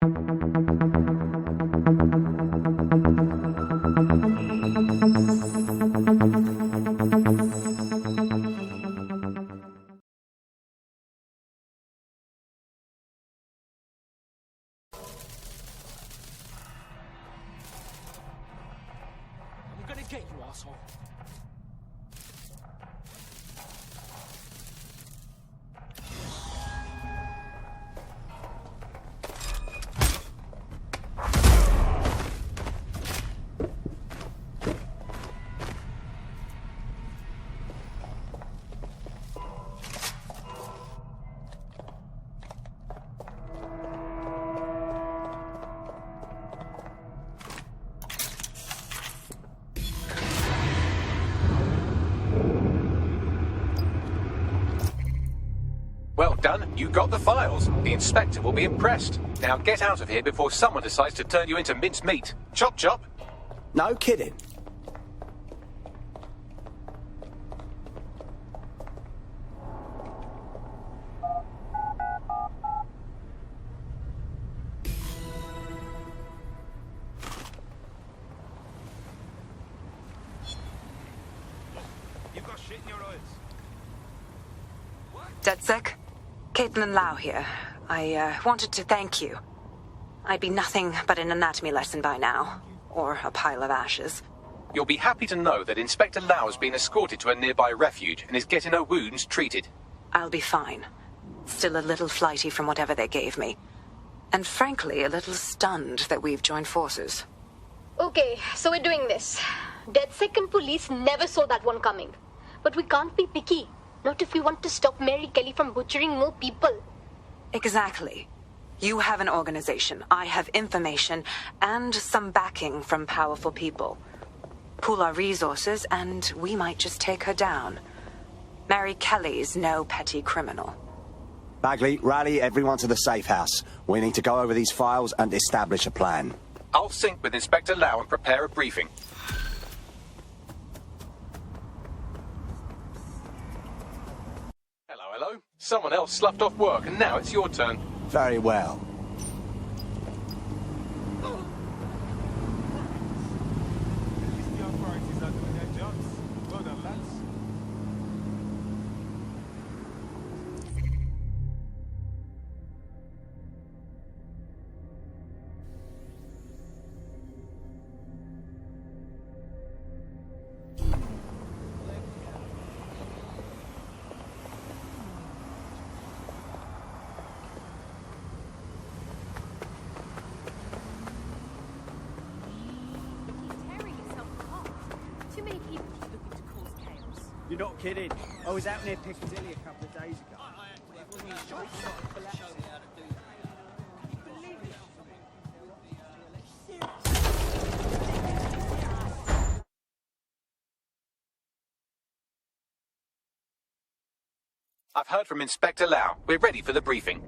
Get you, asshole. Well done, you got the files. The inspector will be impressed. Now get out of here before someone decides to turn you into minced meat. Chop chop. No kidding. You've got shit in your eyes. DedSec? Caitlin Lau here. I wanted to thank you. I'd be nothing but an anatomy lesson by now. Or a pile of ashes. You'll be happy to know that Inspector Lau has been escorted to a nearby refuge and is getting her wounds treated. I'll be fine. Still a little flighty from whatever they gave me. And frankly, a little stunned that we've joined forces. Okay, so we're doing this. DedSec and police never saw that one coming. But we can't be picky. Not if we want to stop Mary Kelly from butchering more people. Exactly. You have an organization, I have information, and some backing from powerful people. Pool our resources, and we might just take her down. Mary Kelly's no petty criminal. Bagley, rally everyone to the safe house. We need to go over these files and establish a plan. I'll sync with Inspector Lau and prepare a briefing. Hello. Someone else sloughed off work and now it's your turn. Very well. The authorities are doing their jobs. Well done, lads. You're not kidding. I was out near Piccadilly a couple of days ago. I've heard from Inspector Lau. We're ready for the briefing.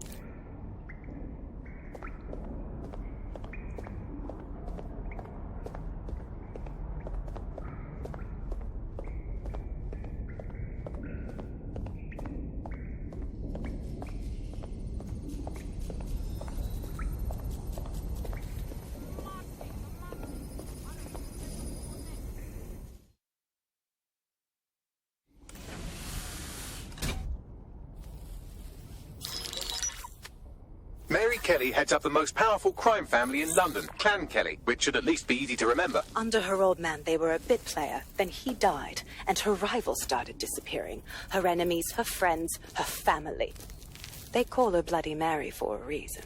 Mary Kelly heads up the most powerful crime family in London, Clan Kelly, which should at least be easy to remember. Under her old man, they were a bit player. Then he died, and her rivals started disappearing. Her enemies, her friends, her family. They call her Bloody Mary for a reason.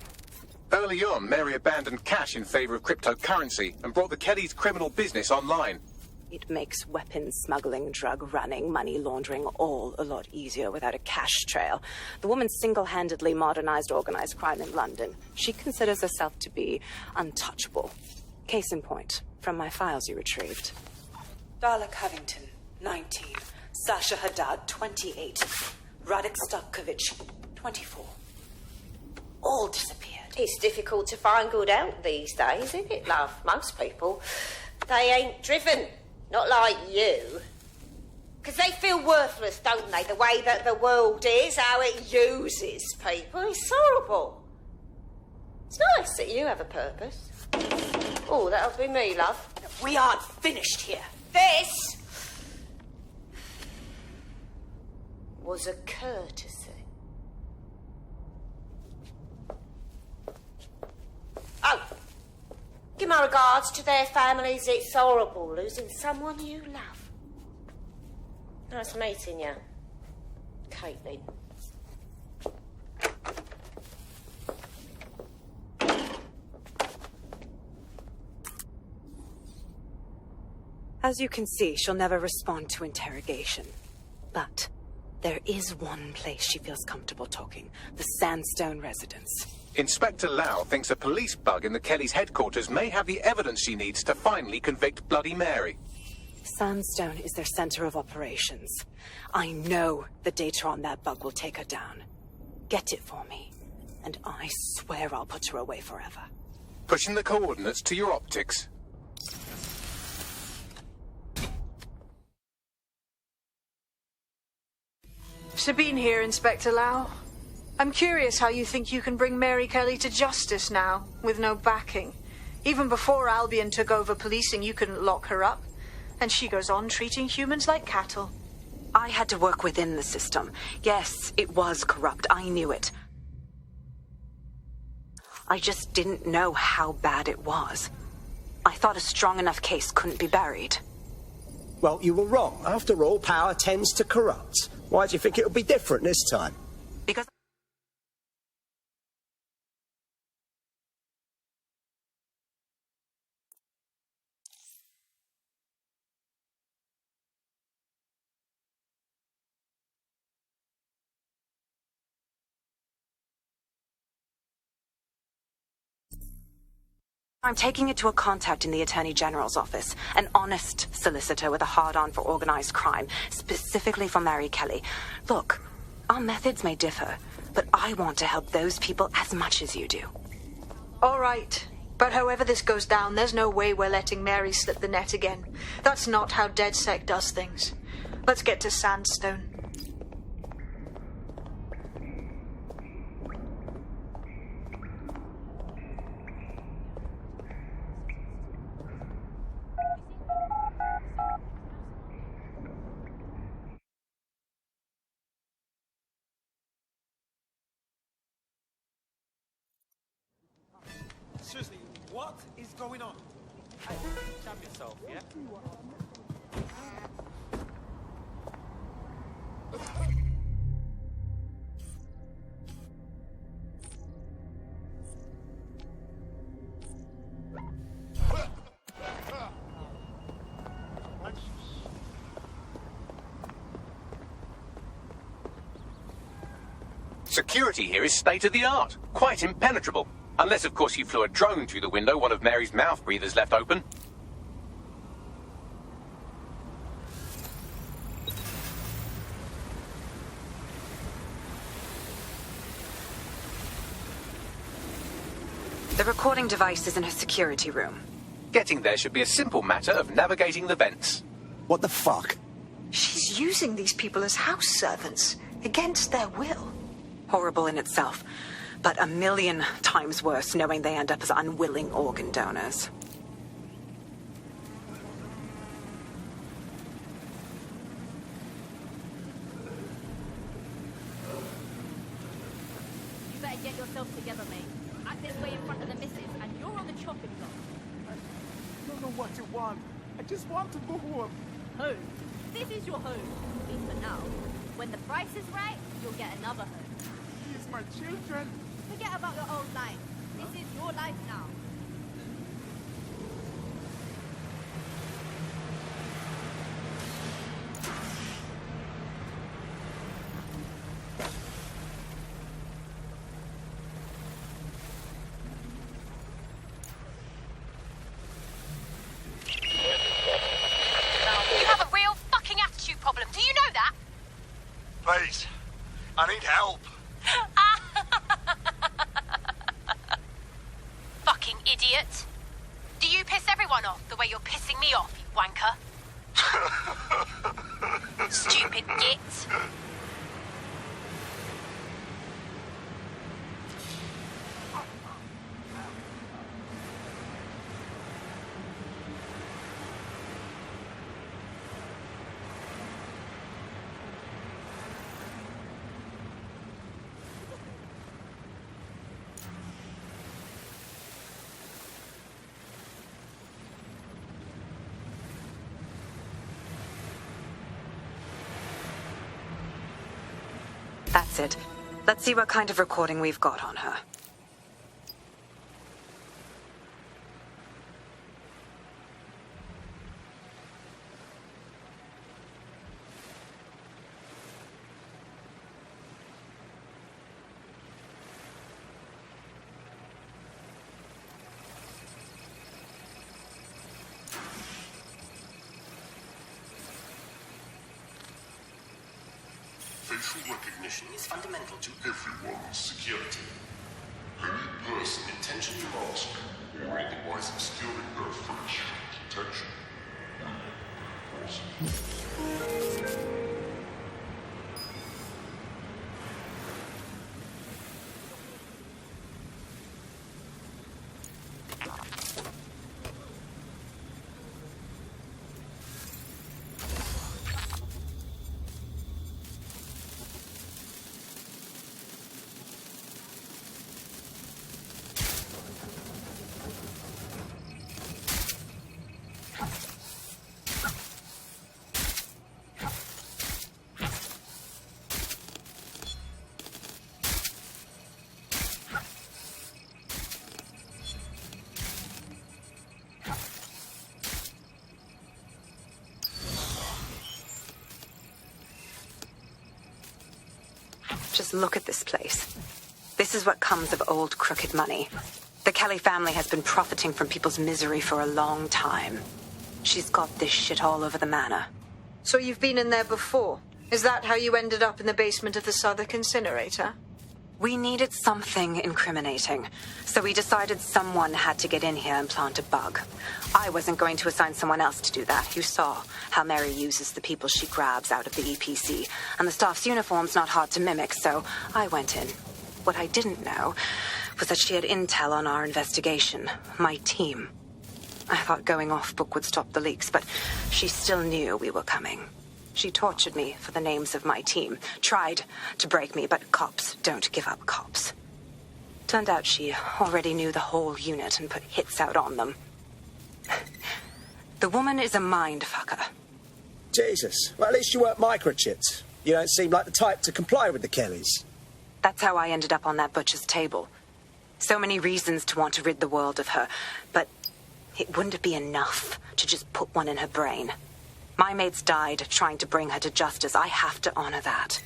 Early on, Mary abandoned cash in favor of cryptocurrency and brought the Kellys' criminal business online. It makes weapons smuggling, drug running, money laundering all a lot easier without a cash trail. The woman single-handedly modernized organized crime in London. She considers herself to be untouchable. Case in point, from my files you retrieved. Darla Covington, 19. Sasha Haddad, 28. Radek Stokovich, 24. All disappeared. It's difficult to find good help these days, isn't it, love? Most people, they ain't driven. Not like you. Because they feel worthless, don't they? The way that the world is, how it uses people. It's horrible. It's nice that you have a purpose. Oh, that'll be me, love. We aren't finished here. This was a courtesy. Oh, give my regards to their families. It's horrible losing someone you love. Nice meeting you, Caitlin. As you can see, she'll never respond to interrogation. But there is one place she feels comfortable talking. The Sandstone residence. Inspector Lau thinks a police bug in the Kellys' headquarters may have the evidence she needs to finally convict Bloody Mary. Sandstone is their center of operations. I know the data on that bug will take her down. Get it for me, and I swear I'll put her away forever. Pushing the coordinates to your optics. Sabine here, Inspector Lau. I'm curious how you think you can bring Mary Kelly to justice now, with no backing. Even before Albion took over policing, you couldn't lock her up. And she goes on treating humans like cattle. I had to work within the system. Yes, it was corrupt. I knew it. I just didn't know how bad it was. I thought a strong enough case couldn't be buried. Well, you were wrong. After all, power tends to corrupt. Why do you think it'll be different this time? Because I'm taking it to a contact in the Attorney General's office, an honest solicitor with a hard-on for organized crime, specifically for Mary Kelly. Look, our methods may differ, but I want to help those people as much as you do. All right. But however this goes down, there's no way we're letting Mary slip the net again. That's not how DedSec does things. Let's get to Sandstone. Seriously, what is going on? Jam yourself, yeah? Security here is state-of-the-art, quite impenetrable. Unless, of course, you flew a drone through the window one of Mary's mouth breathers left open. The recording device is in her security room. Getting there should be a simple matter of navigating the vents. What the fuck? She's using these people as house servants, against their will. Horrible in itself, but a million times worse knowing they end up as unwilling organ donors. You better get yourself together, mate. Act this way in front of the missus, and you're on the chopping block. I don't know what you want. I just want to go home. Home? This is your home, at least for now. When the price is right, you'll get another home. These my children. Forget about your old life. This is your life now. You have a real fucking attitude problem. Do you know that? Please, I need help. Fucking idiot. Do you piss everyone off the way you're pissing me off, you wanker? Stupid git. That's it. Let's see what kind of recording we've got on her. Facial recognition is fundamental to everyone's security. Any person intention to mask or otherwise obscuring their face detection will be possible. Just look at this place. This is what comes of old crooked money. The Kelly family has been profiting from people's misery for a long time. She's got this shit all over the manor. So you've been in there before? Is that how you ended up in the basement of the Southwark incinerator? We needed something incriminating, so we decided someone had to get in here and plant a bug. I wasn't going to assign someone else to do that. You saw how Mary uses the people she grabs out of the EPC, and the staff's uniform's not hard to mimic, so I went in. What I didn't know was that she had intel on our investigation, my team. I thought going off book would stop the leaks, but she still knew we were coming. She tortured me for the names of my team, tried to break me, but cops don't give up cops. Turned out she already knew the whole unit and put hits out on them. The woman is a mind fucker. Jesus. Well, at least you weren't microchipped. You don't seem like the type to comply with the Kellys. That's how I ended up on that butcher's table. So many reasons to want to rid the world of her, but it wouldn't be enough to just put one in her brain. My mates died trying to bring her to justice. I have to honor that.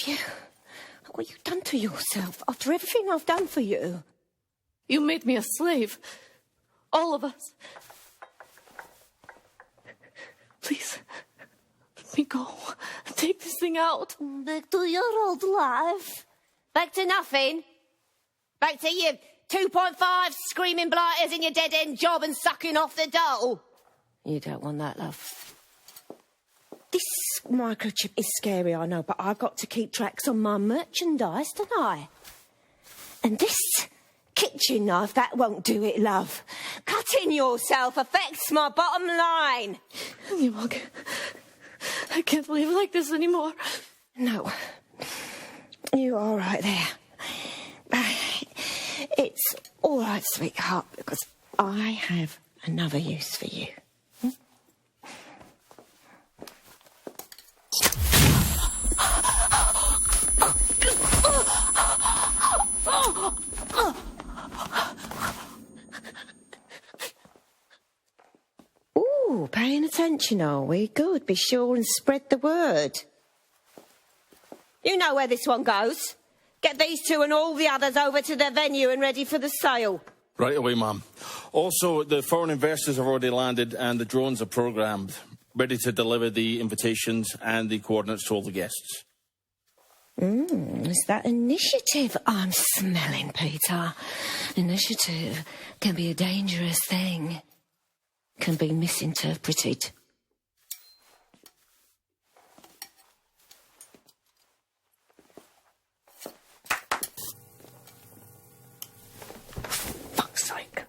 you? What you done to yourself after everything I've done for you? You made me a slave. All of us. Please, let me go. Take this thing out. Back to your old life. Back to nothing. Back to you 2.5 screaming blighters in your dead-end job and sucking off the dole. You don't want that, love. This microchip is scary, I know, but I've got to keep tracks on my merchandise, don't I? And this kitchen knife, that won't do it, love. Cutting yourself affects my bottom line. I can't live like this anymore. No. You're all right there. It's all right, sweetheart, because I have another use for you. Ooh, paying attention, are we? Good. Be sure and spread the word. You know where this one goes. Get these two and all the others over to their venue and ready for the sale. Right away, ma'am. Also, the foreign investors have already landed and the drones are programmed, ready to deliver the invitations and the coordinates to all the guests. It's that initiative I'm smelling, Peter. Initiative can be a dangerous thing. Can be misinterpreted. Fuck's sake.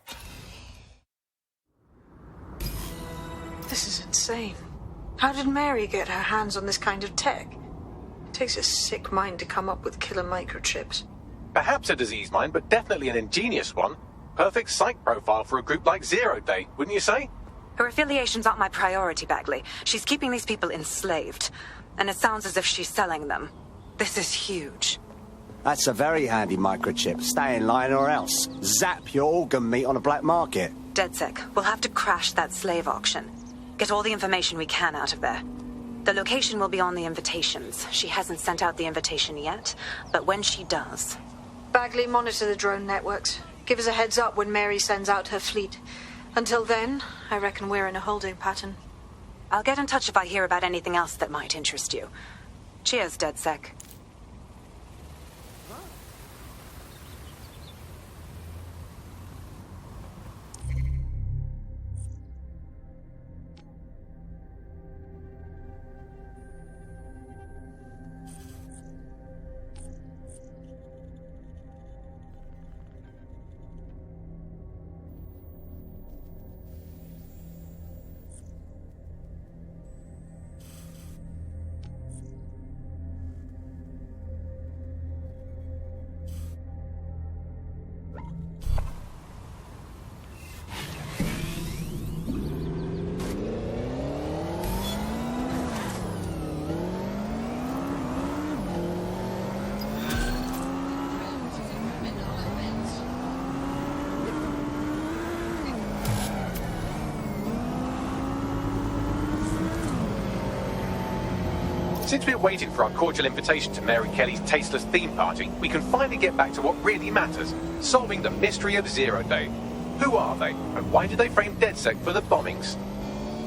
This is insane. How did Mary get her hands on this kind of tech? It takes a sick mind to come up with killer microchips. Perhaps a disease mind, but definitely an ingenious one. Perfect psych profile for a group like Zero Day, wouldn't you say? Her affiliations aren't my priority, Bagley. She's keeping these people enslaved. And it sounds as if she's selling them. This is huge. That's a very handy microchip. Stay in line or else. Zap your organ meat on a black market. DedSec, we'll have to crash that slave auction. Get all the information we can out of there. The location will be on the invitations. She hasn't sent out the invitation yet, but when she does... Bagley, monitor the drone networks. Give us a heads up when Mary sends out her fleet. Until then, I reckon we're in a holding pattern. I'll get in touch if I hear about anything else that might interest you. Cheers, DedSec. Since we're waiting for our cordial invitation to Mary Kelly's tasteless theme party, we can finally get back to what really matters, solving the mystery of Zero Day. Who are they, and why did they frame DedSec for the bombings?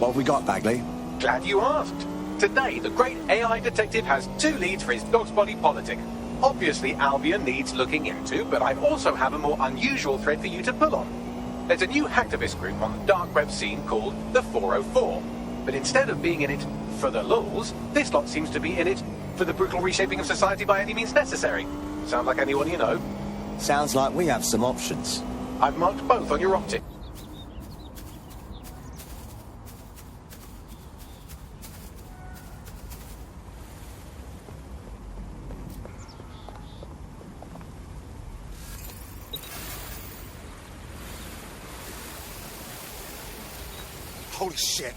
What have we got, Bagley? Glad you asked. Today, the great AI detective has 2 leads for his dog's body politic. Obviously, Albion needs looking into, but I also have a more unusual thread for you to pull on. There's a new hacktivist group on the dark web scene called the 404. But instead of being in it for the lulz, this lot seems to be in it for the brutal reshaping of society by any means necessary. Sound like anyone you know? Sounds like we have some options. I've marked both on your optic. Holy shit.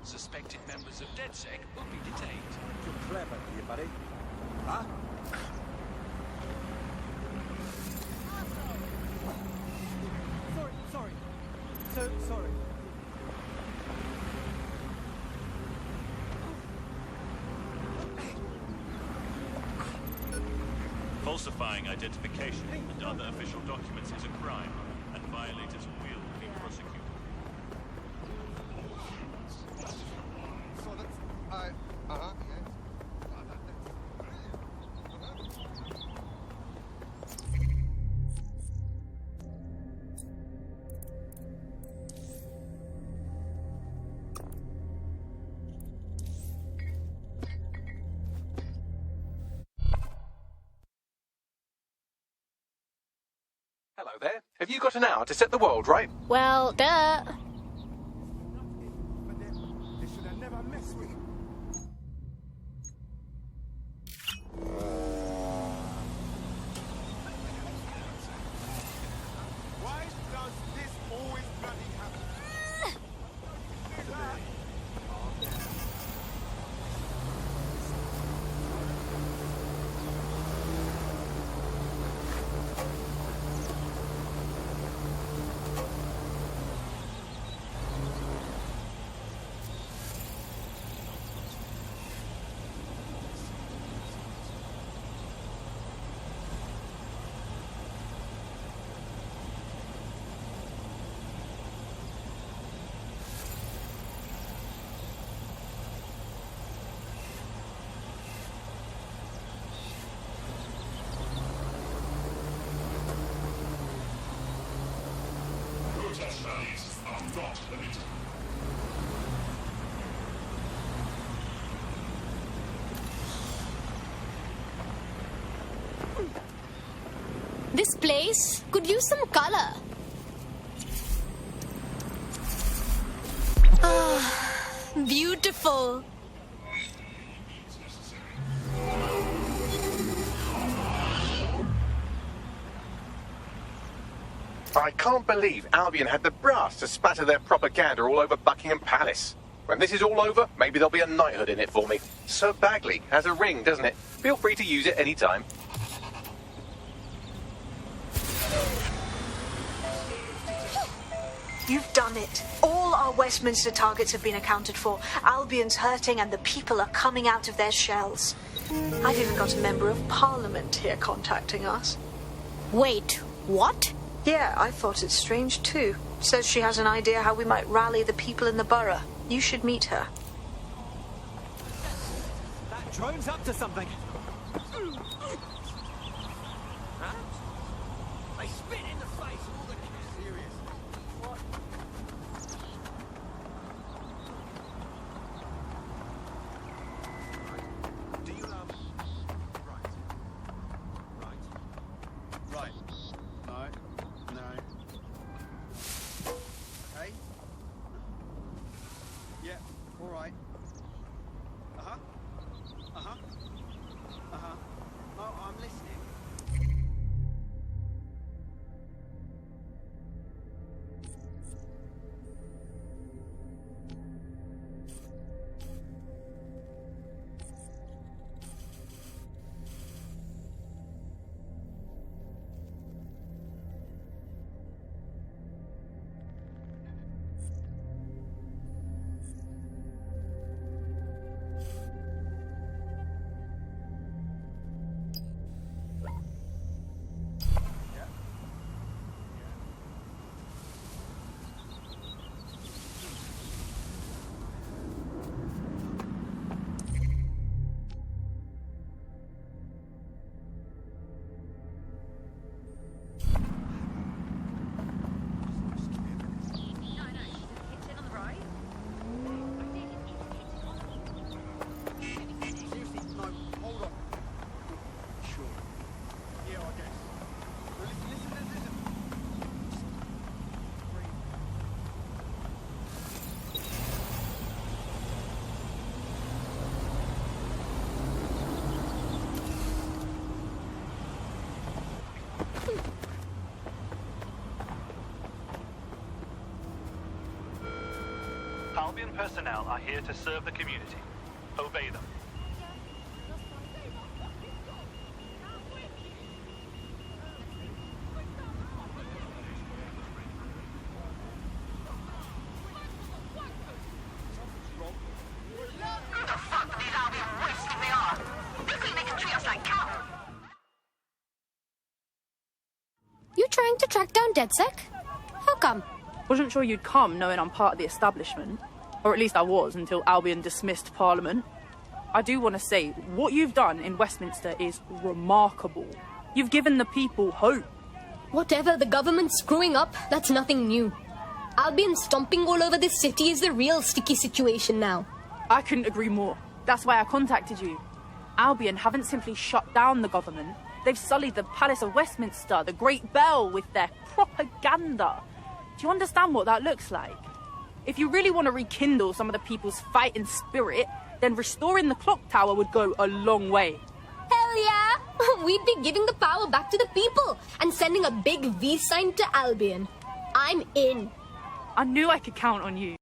Suspected members of DedSec will be detained. You're clever, you buddy. Huh? Sorry. So sorry. Falsifying identification and other official documents is a crime, and violators will be prosecuted. So that's... Hello there. Have you got an hour to set the world right? Well, duh. They should have never messed with him. Why does this always bloody happen? Protest rallies are not permitted. This place could use some color. Ah, beautiful. I can't believe Albion had the brass to spatter their propaganda all over Buckingham Palace. When this is all over, maybe there'll be a knighthood in it for me. Sir Bagley has a ring, doesn't it? Feel free to use it anytime. You've done it. All our Westminster targets have been accounted for. Albion's hurting and the people are coming out of their shells. I've even got a member of Parliament here contacting us. Wait, what? Yeah, I thought it strange too. Says she has an idea how we might rally the people in the borough. You should meet her. That drone's up to something. I spit in the face of all the serious. What? Do you Right. No. Okay. Yeah. All right. Oh, I'm listening. Albion personnel are here to serve the community. Obey them. Who the fuck are these Albion wastes think they are? They think they can treat us like cattle. You trying to track down DedSec? How come? Wasn't sure you'd come, knowing I'm part of the establishment. Or at least I was, until Albion dismissed Parliament. I do want to say, what you've done in Westminster is remarkable. You've given the people hope. Whatever, the government's screwing up, that's nothing new. Albion stomping all over this city is the real sticky situation now. I couldn't agree more. That's why I contacted you. Albion haven't simply shut down the government. They've sullied the Palace of Westminster, the Great Bell, with their propaganda. Do you understand what that looks like? If you really want to rekindle some of the people's fighting spirit, then restoring the clock tower would go a long way. Hell yeah! We'd be giving the power back to the people and sending a big V sign to Albion. I'm in. I knew I could count on you.